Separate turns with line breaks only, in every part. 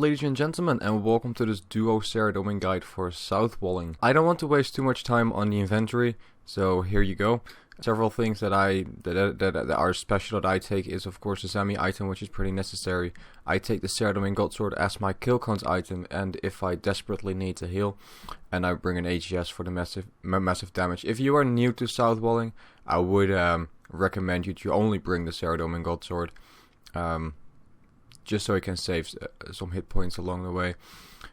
ladies and gentlemen, and welcome to this Duo Saradomin guide for southwalling. I don't want to waste too much time on the inventory, so here you go. Several things that are special that I take is of course the semi item, which is pretty necessary. I take the Saradomin Gold Sword as my kill count item, and if I desperately need to heal, and I bring an AGS for the massive damage. If you are new to southwalling, I would recommend you to only bring the Saradomin Gold Sword. Just so you can save some hit points along the way.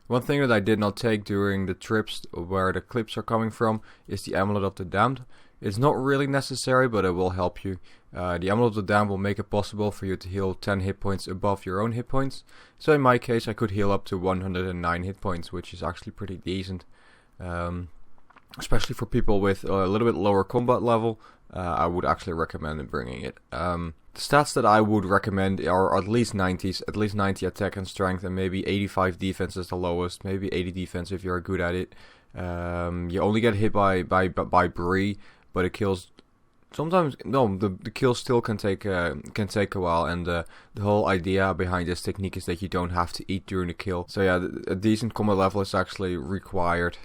One thing that I did not take during the trips where the clips are coming from is the Amulet of the Damned. It's not really necessary, but it will help you. The Amulet of the Damned will make it possible for you to heal 10 hit points above your own hit points. So in my case, I could heal up to 109 hit points, which is actually pretty decent. Especially for people with a little bit lower combat level, I would actually recommend bringing it. The stats that I would recommend are at least 90s, at least 90 attack and strength, and maybe 85 defense is the lowest, maybe 80 defense if you're good at it. You only get hit by Bree, but it kills. Sometimes no, the kill still can take a while, and the whole idea behind this technique is that you don't have to eat during the kill. So yeah, a decent combat level is actually required.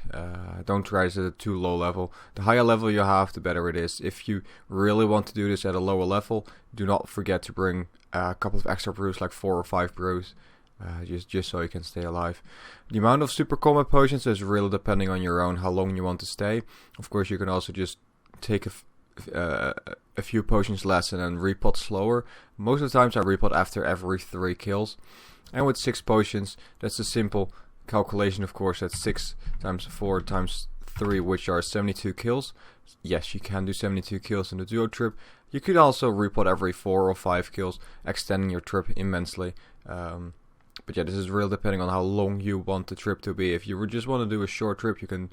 Don't try this at a too low level. The higher level you have, the better it is. If you really want to do this at a lower level, do not forget to bring a couple of extra brews, like 4 or 5 brews. Just so you can stay alive. The amount of super combat potions is really depending on your own, how long you want to stay. Of course, you can also just take a few potions less and then repot slower. Most of the times I repot after every 3 kills. And with 6 potions, that's a simple calculation, of course. That's 6 times 4 times 3, which are 72 kills. Yes, you can do 72 kills in the duo trip. You could also repot every 4 or 5 kills, extending your trip immensely. But yeah, this is real depending on how long you want the trip to be. If you just want to do a short trip, you can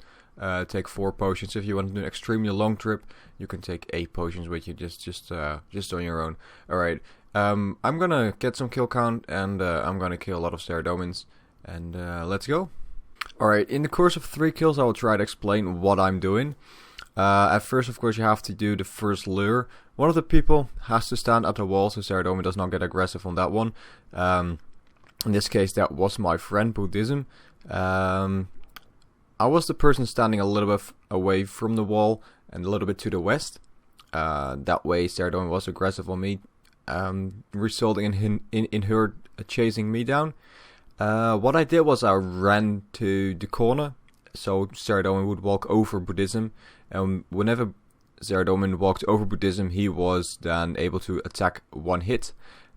take 4 potions. If you want to do an extremely long trip, you can take 8 potions with you, just on your own. Alright, I'm gonna get some kill count, and I'm gonna kill a lot of Saradomins, and let's go. Alright, in the course of 3 kills I will try to explain what I'm doing. At first, of course, you have to do the first lure. One of the people has to stand at the wall, so Saradomin does not get aggressive on that one. In this case, that was my friend Buddhism. I was the person standing a little bit away from the wall and a little bit to the west. That way, Saradomin was aggressive on me, resulting in her chasing me down. What I did was I ran to the corner, so Saradomin would walk over Buddhism, and whenever Saradomin walked over Buddhism, he was then able to attack 1 hit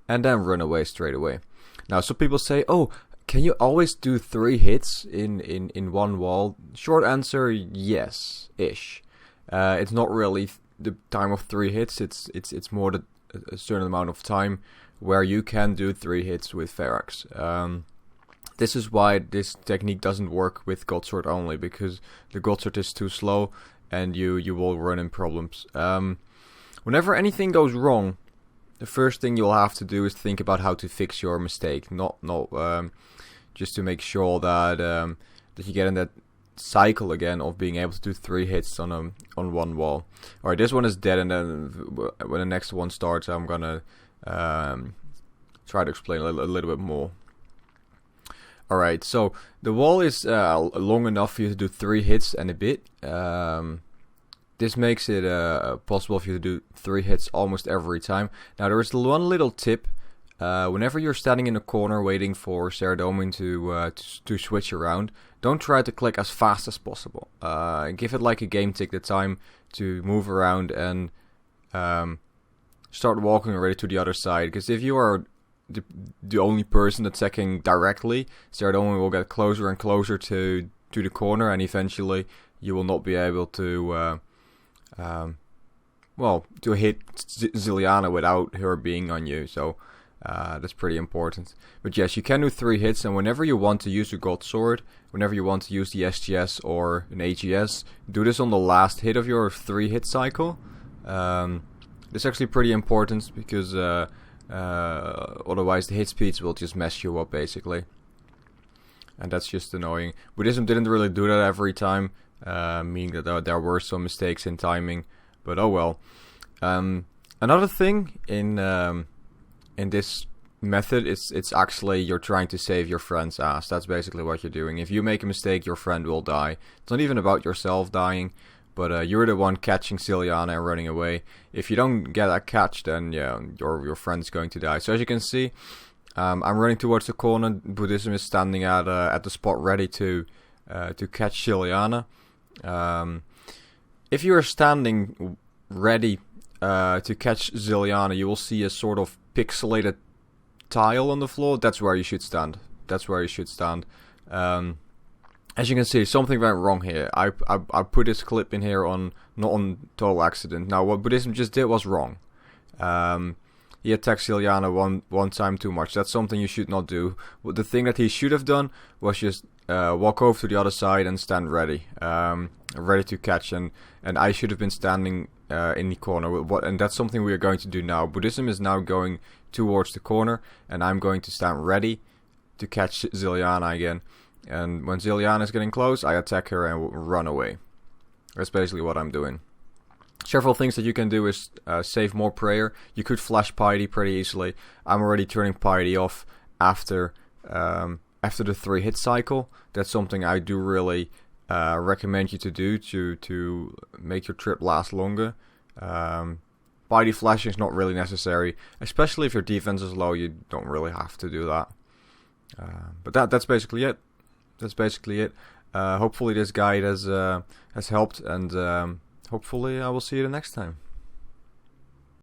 and then run away straight away. Now, some people say, oh, can you always do 3 hits in one wall? Short answer, yes-ish. It's not really the time of 3 hits, it's more a certain amount of time where you can do 3 hits with Ferax. This is why this technique doesn't work with Gold Sword only, because the Gold Sword is too slow and you will run in problems. Whenever anything goes wrong, the first thing you'll have to do is think about how to fix your mistake, not just to make sure that that you get in that cycle again of being able to do 3 hits on one wall. Alright, this one is dead, and then when the next one starts, I'm gonna try to explain a little bit more. Alright, so the wall is long enough for you to do 3 hits and a bit. This makes it possible for you to do 3 hits almost every time. Now, there is one little tip. Whenever you're standing in a corner waiting for Saradomin to switch around, don't try to click as fast as possible. Give it like a game tick the time to move around and start walking already to the other side. Because if you are the only person attacking directly, Saradomin will get closer and closer to the corner, and eventually you will not be able to to hit Ziliana without her being on you, so that's pretty important. But yes, you can do 3 hits, and whenever you want to use a Gold Sword, whenever you want to use the SGS or an AGS, do this on the last hit of your 3 hit cycle. This is actually pretty important, because otherwise the hit speeds will just mess you up, basically. And that's just annoying. Buddhism didn't really do that every time, meaning that there were some mistakes in timing, but oh well. Another thing in this method, it's actually you're trying to save your friend's ass. That's basically what you're doing. If you make a mistake, your friend will die. It's not even about yourself dying, but you're the one catching Zilyana and running away. If you don't get that catch, then yeah, your friend's going to die. So as you can see, I'm running towards the corner. Buddhism is standing at the spot ready to catch Zilyana. If you are standing ready to catch Zilyana, you will see a sort of pixelated tile on the floor. That's where you should stand. That's where you should stand. As you can see, something went wrong here. I put this clip in here not on total accident. Now, what Buddhism just did was wrong. He attacked Zilyana one time too much. That's something you should not do. The thing that he should have done was just walk over to the other side and stand ready, ready to catch. And I should have been standing in the corner. And that's something we are going to do now. Buddhism is now going towards the corner, and I'm going to stand ready to catch Zilyana again. And when Zilyana is getting close, I attack her and run away. That's basically what I'm doing. Several things that you can do is save more prayer. You could flash piety pretty easily. I'm already turning piety off after the 3 hit cycle. That's something I do really recommend you to do to make your trip last longer. Piety flashing is not really necessary, especially if your defense is low. You don't really have to do that. But that's basically it. Hopefully this guide has helped, and hopefully I will see you the next time.